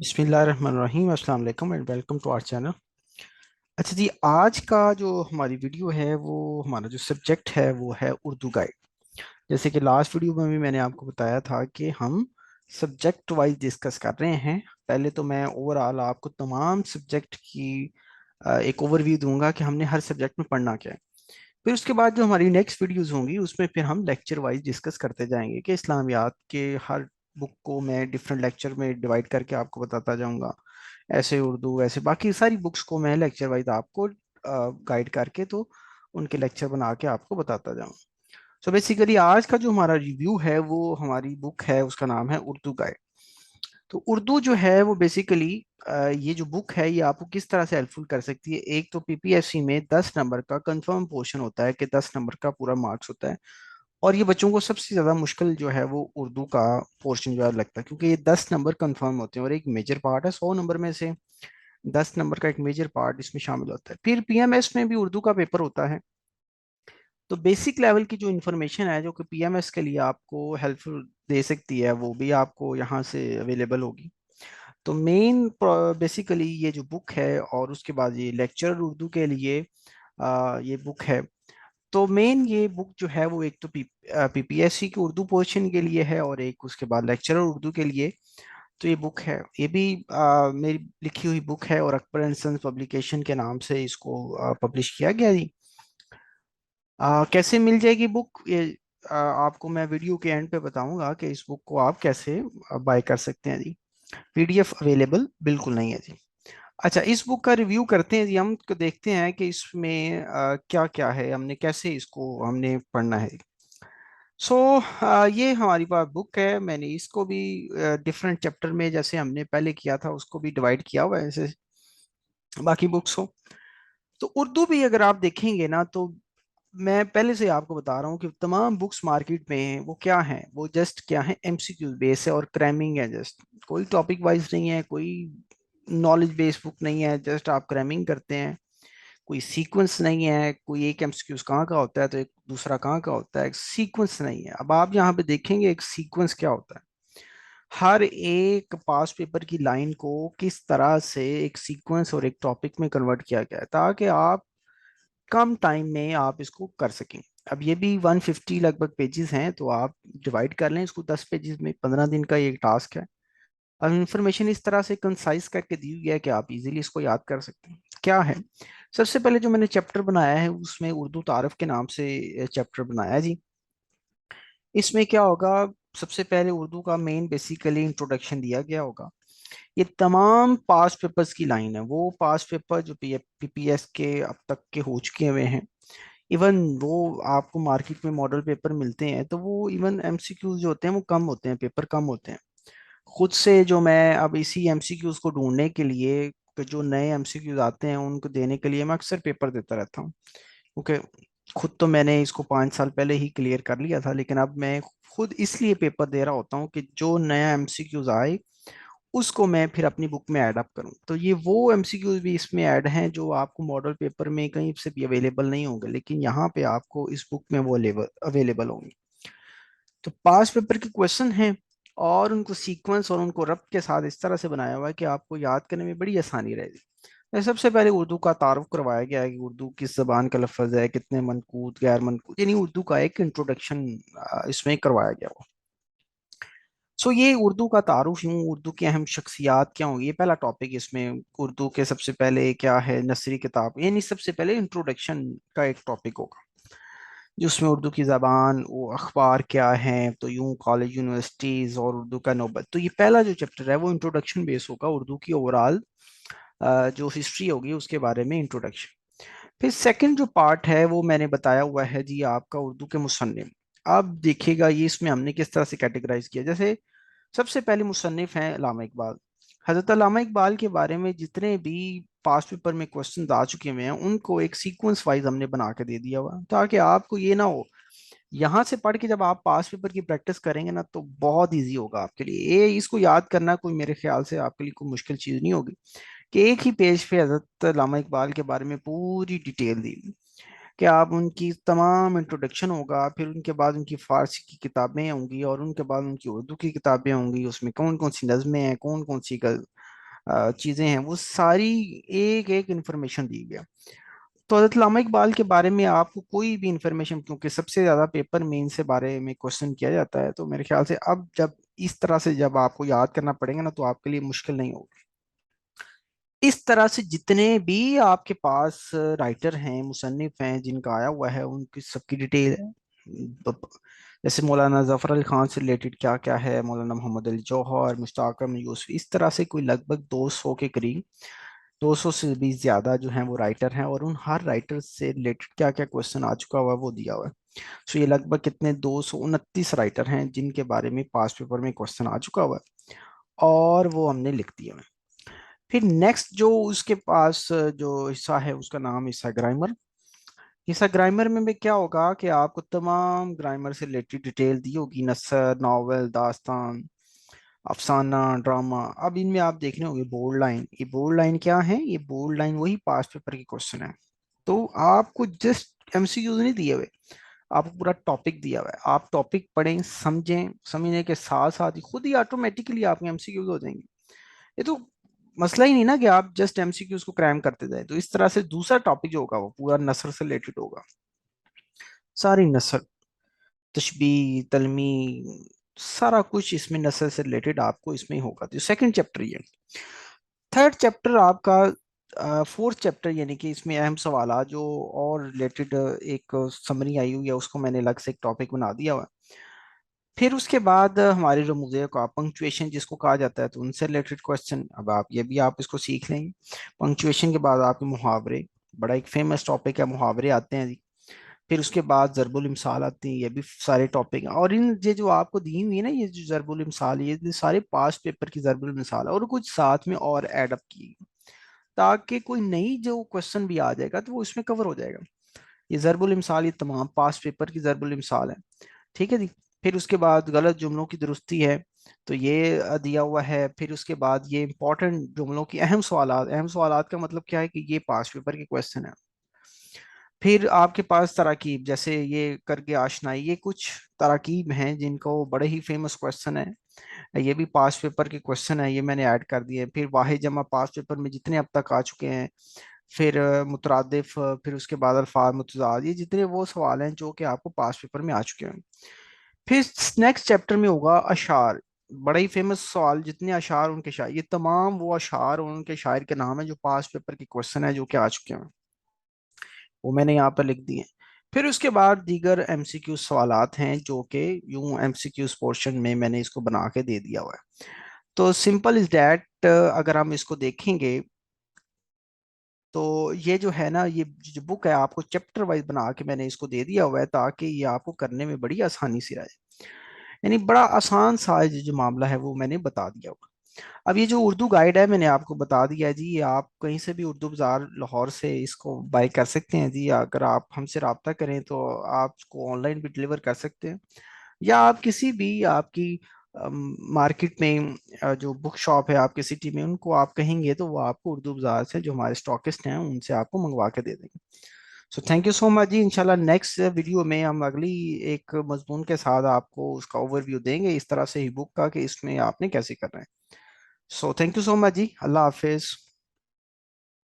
बिस्मिल्लाहिर्रहमानिर्रहीम। अस्सलाम वालेकुम and welcome to our channel. अच्छा जी, आज का जो हमारी वीडियो है वो हमारा जो सब्जेक्ट है वो है उर्दू गाइड। जैसे कि लास्ट वीडियो में भी मैंने आपको बताया था कि हम सब्जेक्ट वाइज डिस्कस कर रहे हैं। पहले तो मैं ओवरऑल आपको तमाम सब्जेक्ट की एक ओवरव्यू दूंगा कि हमने हर सब्जेक्ट में पढ़ना क्या है। फिर उसके बाद जो हमारी नेक्स्ट वीडियोस होंगी उसमें फिर हम लेक्चर वाइज डिस्कस करते जाएंगे कि इस्लामियात के हर बुक को मैं डिफरेंट लेक्चर में डिवाइड करके आपको बताता जाऊंगा। ऐसे उर्दू ऐसे बाकी सारी बुक्स को मैं लेक्चर वाइज आपको गाइड करके तो उनके लेक्चर बना के आपको बताता जाऊँ। सो बेसिकली आज का जो हमारा रिव्यू है वो हमारी बुक है, उसका नाम है उर्दू गाइड। तो उर्दू जो है वो बेसिकली ये जो बुक है ये आपको किस तरह से हेल्पफुल कर सकती है। एक तो पीपीएससी में 10 नंबर का कंफर्म पोर्शन होता है कि 10 नंबर का पूरा मार्क्स होता है, और ये बच्चों को सबसे ज़्यादा मुश्किल जो है वो उर्दू का पोर्शन जो है लगता है, क्योंकि ये 10 नंबर कंफर्म होते हैं और एक मेजर पार्ट है 100 नंबर में से। 10 नंबर का एक मेजर पार्ट इसमें शामिल होता है। फिर पीएमएस में भी उर्दू का पेपर होता है। तो बेसिक लेवल की जो इन्फॉर्मेशन है जो कि पीएमएस के लिए आपको हेल्पफुल दे सकती है वो भी आपको यहाँ से अवेलेबल होगी। तो मेन बेसिकली ये जो बुक है और उसके बाद ये लेक्चर उर्दू के लिए ये बुक है। तो मेन ये बुक जो है वो एक तो पीपीएससी के उर्दू पोर्शन के लिए है और एक उसके बाद लेक्चरर उर्दू के लिए। तो ये बुक है, ये भी मेरी लिखी हुई बुक है और अकबर एंड सन्स पब्लिकेशन के नाम से इसको पब्लिश किया गया जी। कैसे मिल जाएगी बुक ये आपको मैं वीडियो के एंड पे बताऊंगा कि इस बुक को आप कैसे बाय कर सकते हैं जी। पीडीएफ अवेलेबल बिल्कुल नहीं है जी। अच्छा, इस बुक का रिव्यू करते हैं जी। हम को देखते हैं कि इसमें क्या क्या है, हमने कैसे इसको हमने पढ़ना है। सो ये हमारी पास बुक है। मैंने इसको भी डिफरेंट चैप्टर में जैसे हमने पहले किया था उसको भी डिवाइड किया हुआ है ऐसे बाकी बुक्स हो। तो उर्दू भी अगर आप देखेंगे ना तो मैं पहले से आपको बता रहा हूँ कि तमाम बुक्स मार्केट में हैं वो क्या है, वो जस्ट क्या है, एमसीक्यू बेस है और क्रैमिंग है। जस्ट कोई टॉपिक वाइज नहीं है, कोई नॉलेज बेस्ड बुक नहीं है, जस्ट आप क्रैमिंग करते हैं। कोई सीक्वेंस नहीं है, कोई एक एमसीक्यूज कहाँ का होता है तो एक दूसरा कहाँ का होता है, एक सीक्वेंस नहीं है। अब आप यहाँ पे देखेंगे एक सीक्वेंस क्या होता है। हर एक पास पेपर की लाइन को किस तरह से एक सीक्वेंस और एक टॉपिक में कन्वर्ट किया गया है ताकि आप कम टाइम में आप इसको कर सकें। अब ये भी 150 लगभग पेजेस हैं, तो आप डिवाइड कर लें इसको 10 पेजेस में। 15 दिन का ये टास्क है। अब इंफॉर्मेशन इस तरह से कंसाइज करके दी हुई है कि आप इजीली इसको याद कर सकते हैं। क्या है, सबसे पहले जो मैंने चैप्टर बनाया है उसमें उर्दू तारफ के नाम से चैप्टर बनाया है जी। इसमें क्या होगा, सबसे पहले उर्दू का मेन बेसिकली इंट्रोडक्शन दिया गया होगा। ये तमाम पास पेपर्स की लाइन है, वो पास पेपर जो पीपीएस के अब तक के हो चुके हुए हैं। इवन वो आपको मार्केट में मॉडल पेपर मिलते हैं तो वो इवन एमसीक्यूज जो होते हैं वो कम होते हैं, पेपर कम होते हैं। खुद से जो मैं अब इसी एमसीक्यूज को ढूंढने के लिए कि जो नए एमसीक्यूज आते हैं उनको देने के लिए मैं अक्सर पेपर देता रहता हूँ, क्योंकि खुद तो मैंने इसको 5 साल पहले ही क्लियर कर लिया था, लेकिन अब मैं खुद इसलिए पेपर दे रहा होता हूँ कि जो नया एमसीक्यूज आए उसको मैं फिर अपनी बुक में ऐड अप करूँ। तो ये वो एमसीक्यूज भी इसमें ऐड हैं जो आपको मॉडल पेपर में कहीं से भी अवेलेबल नहीं होंगे, लेकिन यहाँ पे आपको इस बुक में वो अवेलेबल होंगे। तो पास पेपर के क्वेश्चन हैं और उनको सीक्वेंस और उनको रब्त के साथ इस तरह से बनाया हुआ है कि आपको याद करने में बड़ी आसानी रहेगी। सबसे पहले उर्दू का तारुफ करवाया गया है कि उर्दू किस जबान का लफ्ज है, कितने मनकूत गैर मनकूत, यानी उर्दू का एक इंट्रोडक्शन इसमें करवाया गया हो। सो ये उर्दू का तारुफ यूं, उर्दू की अहम शख्सियात क्या होंगी, ये पहला टॉपिक इसमें। उर्दू के सबसे पहले क्या है, नसरी किताब, यानी सबसे पहले इंट्रोडक्शन का एक टॉपिक होगा जिसमें उर्दू की ज़बान, वो अखबार क्या है, तो यूं कॉलेज यूनिवर्सिटीज़ और उर्दू का नौबत। तो ये पहला जो चैप्टर है वो इंट्रोडक्शन बेस होगा, उर्दू की ओवरऑल जो हिस्ट्री होगी उसके बारे में इंट्रोडक्शन। फिर सेकंड जो पार्ट है वो मैंने बताया हुआ है जी आपका उर्दू के मुसन्निफ। अब देखिएगा ये इसमें हमने किस तरह से कैटेगराइज किया। जैसे सबसे पहले मुसन्निफ हैं अल्लामा इकबाल। हजरत अल्लामा इकबाल के बारे में जितने भी पास पेपर में क्वेश्चन आ चुके हुए हैं उनको एक सीक्वेंस वाइज हमने बना के दे दिया हुआ ताकि आपको ये ना हो यहाँ से पढ़ के जब आप पास पेपर की प्रैक्टिस करेंगे ना तो बहुत इजी होगा आपके लिए। ये इसको याद करना कोई मेरे ख्याल से आपके लिए कोई मुश्किल चीज़ नहीं होगी कि एक ही पेज पे हजरत अल्लामा इकबाल के बारे में पूरी डिटेल दी कि आप उनकी तमाम इंट्रोडक्शन होगा, फिर उनके बाद उनकी फारसी की किताबें होंगी और उनके बाद उनकी उर्दू की किताबें होंगी, उसमें कौन कौन सी नज़में हैं, कौन कौन सी चीज़ें हैं, वो सारी एक एक इंफॉर्मेशन दी गई है। तो हज़रत अल्लामा इकबाल के बारे में आपको कोई भी इंफॉर्मेशन, क्योंकि सबसे ज़्यादा पेपर में इनसे बारे में क्वेश्चन किया जाता है, तो मेरे ख्याल से अब जब इस तरह से जब आपको याद करना पड़ेगा ना, तो आपके लिए मुश्किल नहीं होगी। इस तरह से जितने भी आपके पास राइटर हैं, मुसन्निफ हैं, जिनका आया हुआ है, उनकी सबकी डिटेल है। जैसे मौलाना जफर अली खान से रिलेटेड क्या क्या है, मौलाना मोहम्मद अली जौहर, मुश्ताक अहमद यूसुफ, इस तरह से कोई लगभग 200 के करीब, 200 से भी ज्यादा जो हैं वो राइटर हैं, और उन हर राइटर से रिलेटेड क्या क्या क्वेश्चन आ चुका हुआ है वो दिया हुआ है। सो ये लगभग कितने 229 राइटर हैं जिनके बारे में पास पेपर में क्वेश्चन आ चुका हुआ है, और वो हमने लिख दिया है। फिर नेक्स्ट जो उसके पास जो हिस्सा है, उसका नाम हिस्सा ग्रामर। हिस्सा ग्रामर में क्या होगा कि आपको तमाम ग्रामर से रिलेटेड डिटेल दी होगी, नसर, नावल, दास्तान, अफसाना, ड्रामा। अब इनमें आप देख रहे होंगे बोल्ड लाइन। ये बोल्ड लाइन क्या है? ये बोल्ड लाइन वही पास्ट पेपर के क्वेश्चन है। तो आपको जस्ट एमसीक्यूज नहीं दिए हुए, आपको पूरा टॉपिक दिया हुआ है। आप टॉपिक पढ़ें, समझें, समझने के साथ साथ ही खुद ही ऑटोमेटिकली आपके एमसीक्यूज हो जाएंगे। ये तो मसला ही नहीं ना कि आप जस्ट एमसीक्यूज को क्रैम करते जाए। तो इस तरह से दूसरा टॉपिक जो होगा वो पूरा नसर से रिलेटेड होगा। सारी नसर, तशबीह, तलमी, सारा कुछ इसमें नसर से रिलेटेड आपको इसमें ही होगा। तो सेकंड चैप्टर ये। थर्ड चैप्टर आपका फोर्थ चैप्टर, यानी कि इसमें अहम सवाल जो और रिलेटेड एक समरी आई हुई है, उसको मैंने अलग से एक टॉपिक बना दिया हुआ है। फिर उसके बाद हमारे जो मुझे का पंक्चुएशन जिसको कहा जाता है, तो उनसे रिलेटेड क्वेश्चन। अब आप ये भी आप इसको सीख लेंगे। पंक्चुएशन के बाद आपके मुहावरे, बड़ा एक फेमस टॉपिक है, मुहावरे आते हैं जी। फिर उसके बाद ज़रबुल इम्साल आती हैं, ये भी सारे टॉपिक हैं। और इन ये जो आपको दी हुई है ना, ये जो ज़रबुल इम्साल, ये सारे पास्ट पेपर की ज़रबुल इम्साल है, और कुछ साथ में और ऐड अप की, ताकि कोई नई जो क्वेश्चन भी आ जाएगा तो वो इसमें कवर हो जाएगा। ये ज़रबुल इम्साल ये तमाम पास्ट पेपर की ज़रबुल इम्साल है। ठीक है जी। फिर उसके बाद गलत जुमलों की दुरुस्ती है, तो ये दिया हुआ है। फिर उसके बाद ये इंपॉर्टेंट जुमलों की अहम सवालात। अहम सवालात का मतलब क्या है कि ये पास्ट पेपर के क्वेश्चन है। फिर आपके पास तराकीब, जैसे ये करके आशनाई, ये कुछ तराकीब हैं जिनको बड़े ही फेमस क्वेश्चन है, ये भी पास्ट पेपर के क्वेश्चन है, ये मैंने ऐड कर दिए। फिर वाहिद जमा पास्ट पेपर में जितने अब तक आ चुके हैं। फिर मुतरादिफ, फिर उसके बाद अल्फाज मुतजाद, ये जितने वो सवाल हैं जो कि आपको पास्ट पेपर में आ चुके हैं। फिर नेक्स्ट चैप्टर में होगा अशार। बड़ा ही फेमस सवाल, जितने अशार उनके शायर, ये तमाम वो अशार और उनके शायर के नाम है जो पास्ट पेपर के क्वेश्चन है जो कि आ चुके हैं, वो मैंने यहाँ पर लिख दिए। फिर उसके बाद दीगर एमसीक्यू सवालात हैं जो कि यूं एमसीक्यू पोर्शन में मैंने इसको बना के दे दिया हुआ है। तो सिंपल इज दैट, अगर हम इसको देखेंगे तो ये जो है ना, ये जो बुक है आपको चैप्टर वाइज बना के मैंने इसको दे दिया हुआ है, ताकि ये आपको करने में बड़ी आसानी से रहे। यानी बड़ा आसान सा जो मामला है वो मैंने बता दिया हुआ। अब ये जो उर्दू गाइड है मैंने आपको बता दिया है जी, ये आप कहीं से भी उर्दू बाजार लाहौर से इसको बाय कर सकते हैं जी। अगर आप हमसे रब्ता करें तो आप इसको ऑनलाइन भी डिलीवर कर सकते हैं, या आप किसी भी आपकी मार्केट में जो बुक शॉप है आपके सिटी में, उनको आप कहेंगे तो वो आपको उर्दू बाजार से जो हमारे स्टॉकिस्ट हैं उनसे आपको मंगवा के दे देंगे। So thank you so much ji. इंशाल्लाह नेक्स्ट वीडियो में हम अगली एक मजमून के साथ आपको उसका ओवरव्यू देंगे, इस तरह से ही बुक का कि इसमें आपने कैसे करना है। So thank you so much जी। अल्लाह हाफिज।